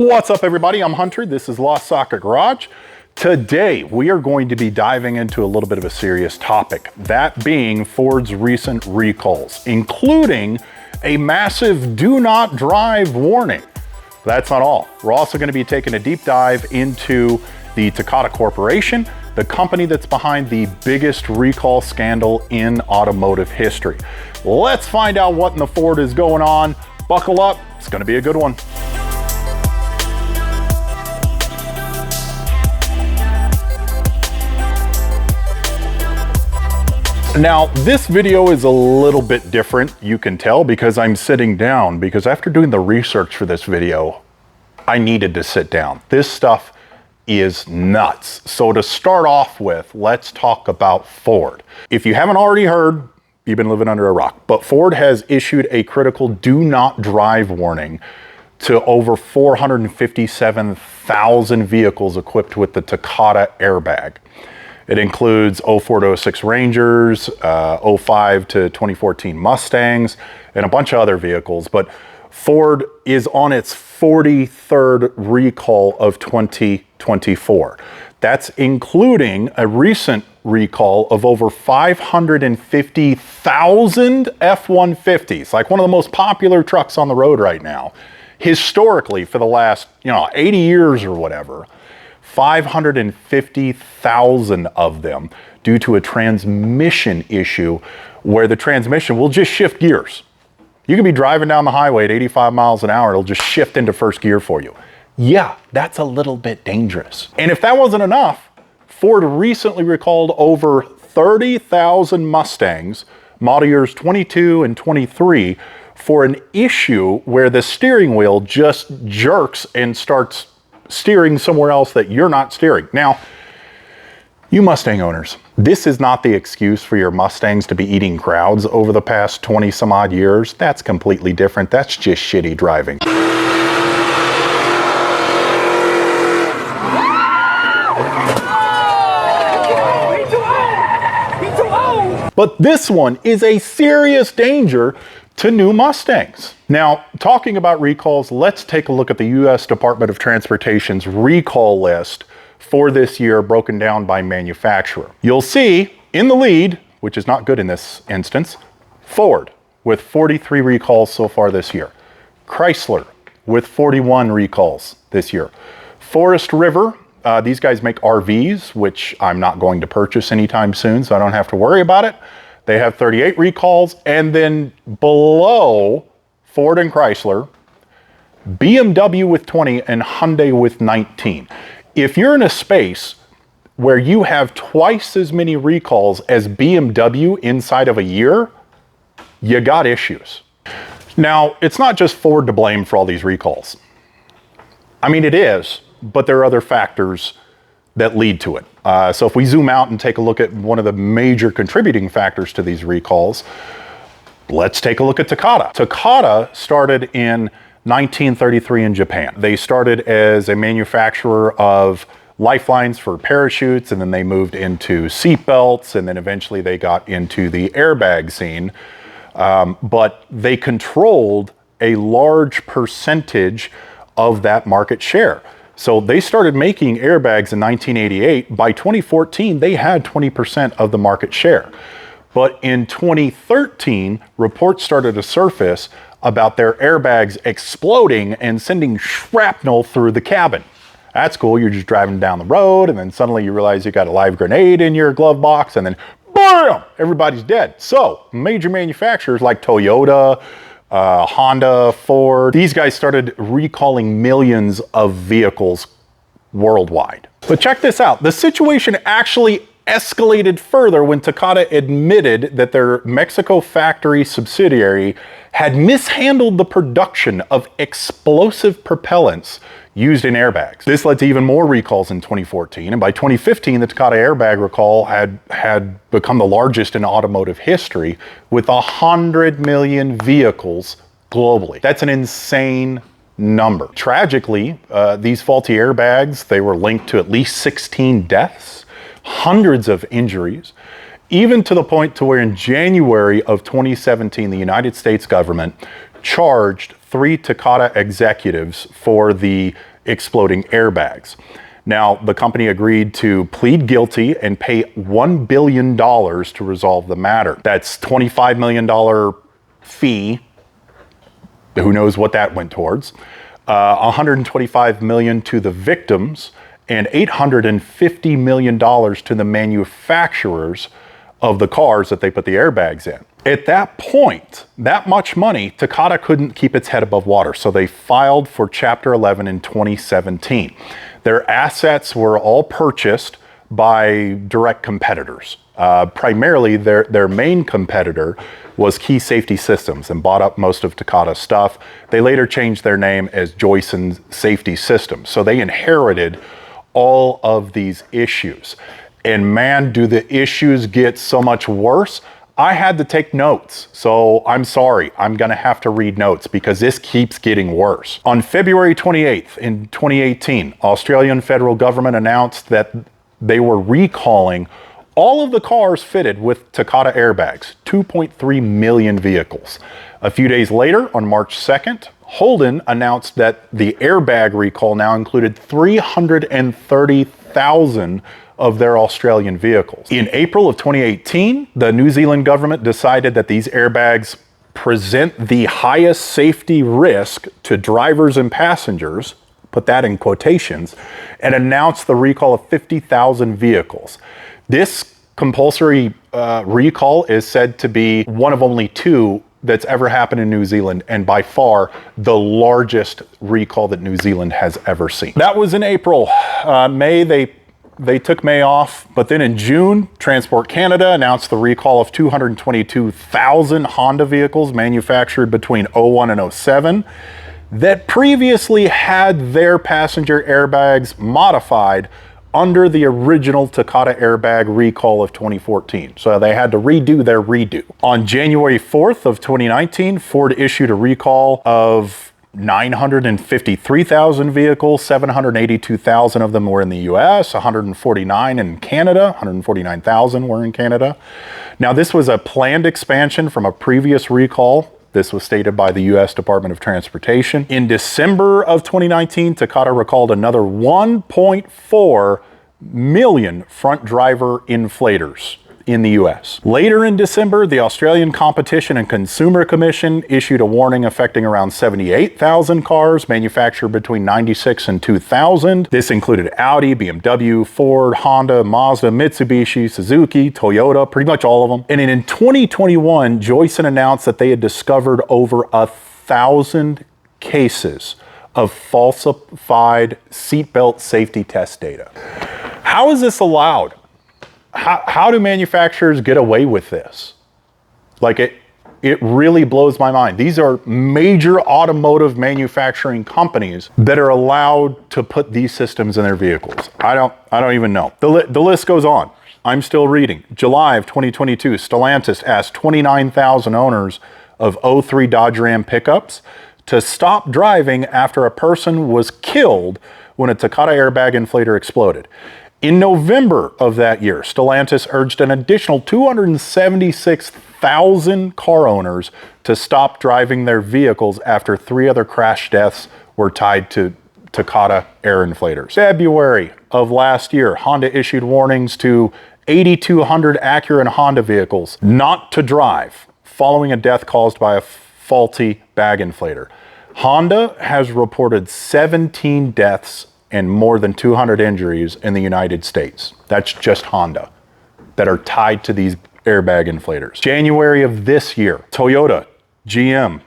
What's up, everybody? I'm Hunter. This is Lost Socket Garage. Today, we are going to be diving into a little bit of a serious topic, that being Ford's recent recalls, including a massive do not drive warning. That's not all. We're also going to be taking a deep dive into the Takata Corporation, the company that's behind the biggest recall scandal in automotive history. Let's find out what in the Ford is going on. Buckle up. It's going to be a good one. Now, this video is a little bit different, you can tell, because I'm sitting down, because after doing the research for this video, I needed to sit down. This stuff is nuts. So to start off with, let's talk about Ford. If you haven't already heard, you've been living under a rock, but Ford has issued a critical do not drive warning to over 457,000 vehicles equipped with the Takata Airbag. It includes 04 to 06 Rangers, 05 to 2014 Mustangs, and a bunch of other vehicles. But Ford is on its 43rd recall of 2024. That's including a recent recall of over 550,000 F-150s, like one of the most popular trucks on the road right now. Historically, for the last 80 years or whatever, 550,000 of them due to a transmission issue where the transmission will just shift gears. You can be driving down the highway at 85 miles an hour, it'll just shift into first gear for you. Yeah, that's a little bit dangerous. And if that wasn't enough, Ford recently recalled over 30,000 Mustangs, model years 22 and 23, for an issue where the steering wheel just jerks and starts steering somewhere else that you're not steering. Now, you Mustang owners, this is not the excuse for your Mustangs to be eating crowds over the past 20 some odd years. That's completely different. That's just shitty driving. But this one is a serious danger to new Mustangs. Now, talking about recalls, let's take a look at the U.S. Department of Transportation's recall list for this year, broken down by manufacturer. You'll see in the lead, which is not good in this instance, Ford with 43 recalls so far this year. Chrysler with 41 recalls this year. Forest River, these guys make RVs, which I'm not going to purchase anytime soon, so I don't have to worry about it. They have 38 recalls, and then below Ford and Chrysler, BMW with 20 and Hyundai with 19. If you're in a space where you have twice as many recalls as BMW inside of a year, you got issues. Now, it's not just Ford to blame for all these recalls. I mean, it is, but there are other factors that lead to it. So if we zoom out and take a look at one of the major contributing factors to these recalls, let's take a look at Takata. Takata started in 1933 in Japan. They started as a manufacturer of lifelines for parachutes, and then they moved into seat belts, and then eventually they got into the airbag scene. But they controlled a large percentage of that market share. So they started making airbags in 1988. By 2014, they had 20% of the market share. But in 2013, reports started to surface about their airbags exploding and sending shrapnel through the cabin. That's cool. You're just driving down the road, and then suddenly you realize you got a live grenade in your glove box, and then BAM! Everybody's dead. So major manufacturers like Toyota, Honda, Ford, these guys started recalling millions of vehicles worldwide. But check this out. The situation actually escalated further when Takata admitted that their Mexico factory subsidiary had mishandled the production of explosive propellants used in airbags. This led to even more recalls in 2014, and by 2015, the Takata airbag recall had become the largest in automotive history with 100 million vehicles globally. That's an insane number. Tragically, these faulty airbags, they were linked to at least 16 deaths, hundreds of injuries, even to the point to where in January of 2017, the United States government charged 3 Takata executives for the exploding airbags. Now, the company agreed to plead guilty and pay $1 billion to resolve the matter. That's $25 million fee. Who knows what that went towards. $125 million to the victims and $850 million to the manufacturers of the cars that they put the airbags in. At that point, that much money, Takata couldn't keep its head above water, so they filed for Chapter 11 in 2017. Their assets were all purchased by direct competitors. Primarily, their main competitor was Key Safety Systems and bought up most of Takata's stuff. They later changed their name as Joyson Safety Systems. So they inherited all of these issues. And man, do the issues get so much worse. I had to take notes, so I'm sorry. I'm gonna have to read notes because this keeps getting worse. On February 28th in 2018, Australian federal government announced that they were recalling all of the cars fitted with Takata airbags, 2.3 million vehicles. A few days later, on March 2nd, Holden announced that the airbag recall now included 330,000 of their Australian vehicles. In April of 2018, the New Zealand government decided that these airbags present the highest safety risk to drivers and passengers, put that in quotations, and announced the recall of 50,000 vehicles. This compulsory recall is said to be one of only 2 that's ever happened in New Zealand, and by far the largest recall that New Zealand has ever seen. That was in April. May, they took May off, but then in June, Transport Canada announced the recall of 222,000 Honda vehicles manufactured between 01 and 07 that previously had their passenger airbags modified under the original Takata airbag recall of 2014. So they had to redo their redo. On January 4th of 2019, Ford issued a recall of 953,000 vehicles, 782,000 of them were in the US, 149 in Canada, 149,000 were in Canada. Now this was a planned expansion from a previous recall. This was stated by the US Department of Transportation. In December of 2019, Takata recalled another 1.4 million front driver inflators in the US. Later in December, the Australian Competition and Consumer Commission issued a warning affecting around 78,000 cars manufactured between 96 and 2000. This included Audi, BMW, Ford, Honda, Mazda, Mitsubishi, Suzuki, Toyota, pretty much all of them. And in 2021, Joyson announced that they had discovered over 1,000 cases of falsified seatbelt safety test data. How is this allowed? How do manufacturers get away with this? Like it really blows my mind. These are major automotive manufacturing companies that are allowed to put these systems in their vehicles. I don't even know. The list goes on. I'm still reading. July of 2022, Stellantis asked 29,000 owners of 03 Dodge Ram pickups to stop driving after a person was killed when a Takata airbag inflator exploded. In November of that year, Stellantis urged an additional 276,000 car owners to stop driving their vehicles after 3 other crash deaths were tied to Takata air inflators. February of last year, Honda issued warnings to 8,200 Acura and Honda vehicles not to drive following a death caused by a faulty bag inflator. Honda has reported 17 deaths and more than 200 injuries in the United States. That's just Honda that are tied to these airbag inflators. January of this year, Toyota, GM,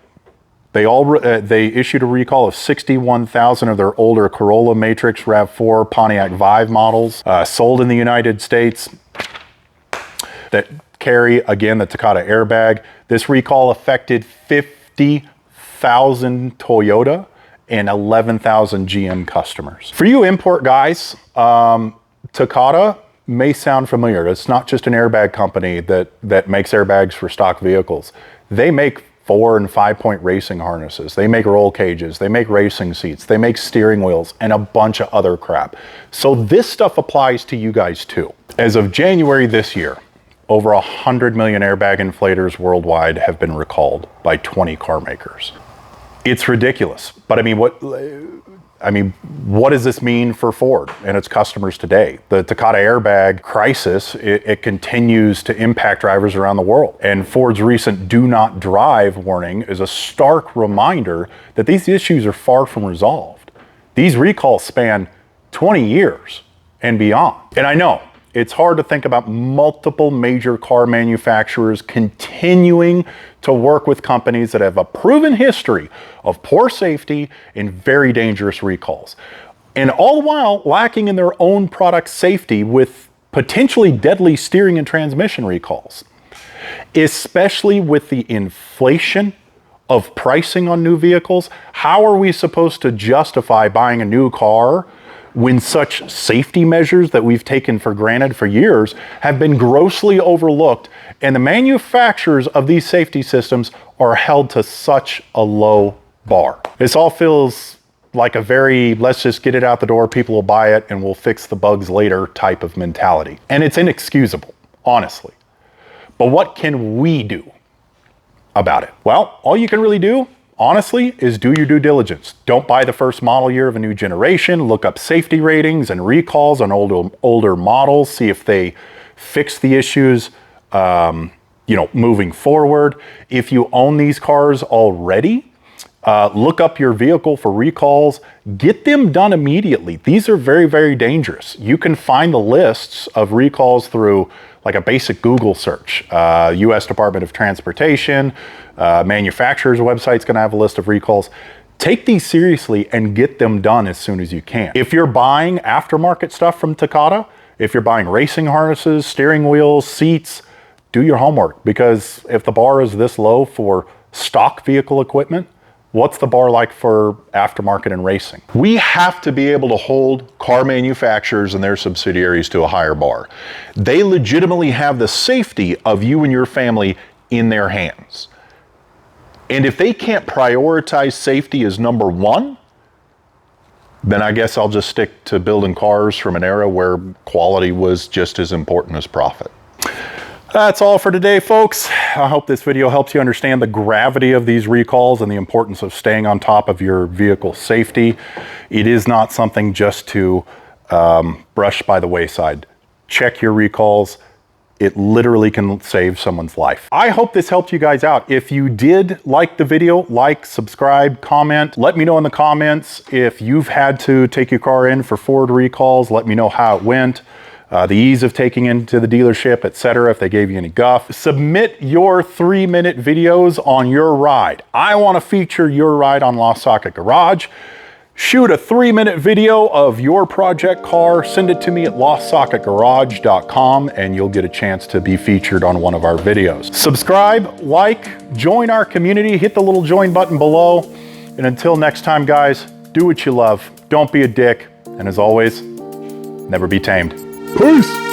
they issued a recall of 61,000 of their older Corolla Matrix RAV4 Pontiac Vive models sold in the United States that carry, again, the Takata airbag. This recall affected 50,000 Toyota and 11,000 GM customers. For you import guys, Takata may sound familiar. It's not just an airbag company that makes airbags for stock vehicles. They make 4- and 5-point racing harnesses. They make roll cages. They make racing seats. They make steering wheels and a bunch of other crap. So this stuff applies to you guys too. As of January this year, over 100 million airbag inflators worldwide have been recalled by 20 car makers. It's ridiculous. But I mean, what does this mean for Ford and its customers today? The Takata airbag crisis, it continues to impact drivers around the world. And Ford's recent do not drive warning is a stark reminder that these issues are far from resolved. These recalls span 20 years and beyond. And I know it's hard to think about multiple major car manufacturers continuing to work with companies that have a proven history of poor safety and very dangerous recalls, and all the while lacking in their own product safety with potentially deadly steering and transmission recalls. Especially with the inflation of pricing on new vehicles, how are we supposed to justify buying a new car when such safety measures that we've taken for granted for years have been grossly overlooked, and the manufacturers of these safety systems are held to such a low bar? This all feels like a very, let's just get it out the door, people will buy it, and we'll fix the bugs later type of mentality. And it's inexcusable, honestly. But what can we do about it? Well, all you can really do, honestly, is do your due diligence. Don't buy the first model year of a new generation. Look up safety ratings and recalls on older models. See if they fix the issues, moving forward. If you own these cars already, look up your vehicle for recalls. Get them done immediately. These are very, very dangerous. You can find the lists of recalls through like a basic Google search. U.S. Department of Transportation, manufacturer's website's gonna have a list of recalls. Take these seriously and get them done as soon as you can. If you're buying aftermarket stuff from Takata, if you're buying racing harnesses, steering wheels, seats, do your homework, because if the bar is this low for stock vehicle equipment, what's the bar like for aftermarket and racing? We have to be able to hold car manufacturers and their subsidiaries to a higher bar. They legitimately have the safety of you and your family in their hands. And if they can't prioritize safety as number one, then I guess I'll just stick to building cars from an era where quality was just as important as profit. That's all for today, folks. I hope this video helps you understand the gravity of these recalls and the importance of staying on top of your vehicle safety. It is not something just to brush by the wayside. Check your recalls. It literally can save someone's life. I hope this helped you guys out. If you did like the video, like, subscribe, comment. Let me know in the comments if you've had to take your car in for Ford recalls. Let me know how it went. The ease of taking into the dealership, etc., if they gave you any guff. Submit your 3-minute videos on your ride. I want to feature your ride on Lost Socket Garage. Shoot a 3-minute video of your project car, send it to me at lostsocketgarage.com, and you'll get a chance to be featured on one of our videos. Subscribe, like, join our community, hit the little join button below, and until next time, guys, do what you love, don't be a dick, and as always, never be tamed. Peace!